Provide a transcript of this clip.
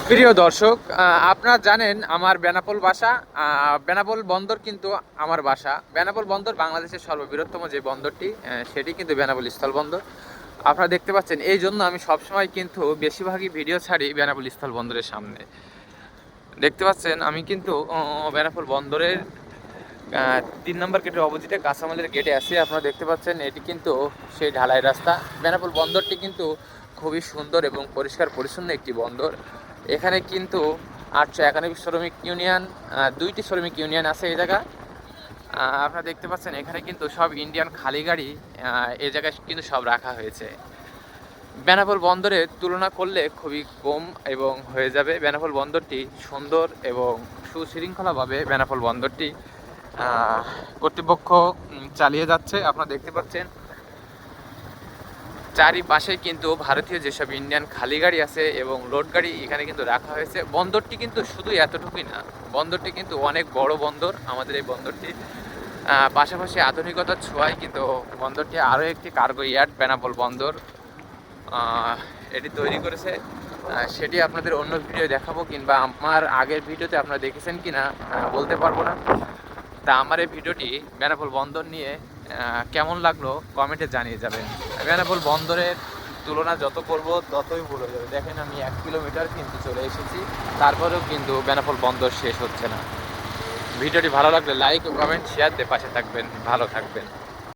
প্রিয় দর্শক, আপনারা জানেন আমার বেনাপোল বাসা। বেনাপোল বন্দর কিন্তু আমার বাসা। বেনাপোল বন্দর বাংলাদেশের সর্ববৃহত্তম যে বন্দরটি, সেটি কিন্তু বেনাপোল স্থল বন্দর। আপনারা দেখতে পাচ্ছেন, এই জন্য আমি সবসময় কিন্তু বেশিরভাগই ভিডিও ছাড়ি বেনাপোল স্থল বন্দরের সামনে। দেখতে পাচ্ছেন আমি কিন্তু বেনাপোল বন্দরের 3 নম্বর গেটের অপোজিটে কাঁচামালের গেটে আছি। আপনারা দেখতে পাচ্ছেন এটি কিন্তু সেই ঢালাই রাস্তা। বেনাপোল বন্দরটি কিন্তু খুবই সুন্দর এবং পরিষ্কার পরিচ্ছন্ন একটি বন্দর। এখানে কিন্তু 891 শ্রমিক ইউনিয়ন, 2টি শ্রমিক ইউনিয়ন আছে এই জায়গা। আপনারা দেখতে পাচ্ছেন এখানে কিন্তু সব ইন্ডিয়ান খালি গাড়ি এই জায়গায় কিন্তু সব রাখা হয়েছে। বেনাপোল বন্দরের তুলনা করলে খুবই কম এবং হয়ে যাবে। বেনাপোল বন্দরটি সুন্দর এবং সুশৃঙ্খলাভাবে বেনাপোল বন্দরটি কর্তৃপক্ষ চালিয়ে যাচ্ছে। আপনারা দেখতে পাচ্ছেন চারিপাশে কিন্তু ভারতীয় যেসব ইন্ডিয়ান খালি গাড়ি আছে এবং লোড গাড়ি এখানে কিন্তু রাখা হয়েছে। বন্দরটি কিন্তু শুধু এতটুকুই না, বন্দরটি কিন্তু অনেক বড় বন্দর আমাদের এই বন্দরটি। পাশাপাশি আধুনিকতার ছোঁয়ায় কিন্তু বন্দরটি আরও একটি কার্গো ইয়ার্ড বেনাপোল বন্দর এটি তৈরি করেছে। সেটি আপনাদের অন্য ভিডিও দেখাবো, কিংবা আমার আগের ভিডিওতে আপনারা দেখেছেন কি না বলতে পারবো না। তা আমার এই ভিডিওটি বেনাপোল বন্দর নিয়ে কেমন লাগলো কমেন্টে জানিয়ে যাবেন। বেনাপোল বন্দরের তুলনা যত করব ততই ভুল হয়ে যাবে। দেখেন আমি 1 কিলোমিটার কিন্তু চলে এসেছি, তারপরেও কিন্তু বেনাপোল বন্দর শেষ হচ্ছে না। ভিডিওটি ভালো লাগলে লাইক ও কমেন্ট শেয়ার দিয়ে পাশে থাকবেন। ভালো থাকবেন।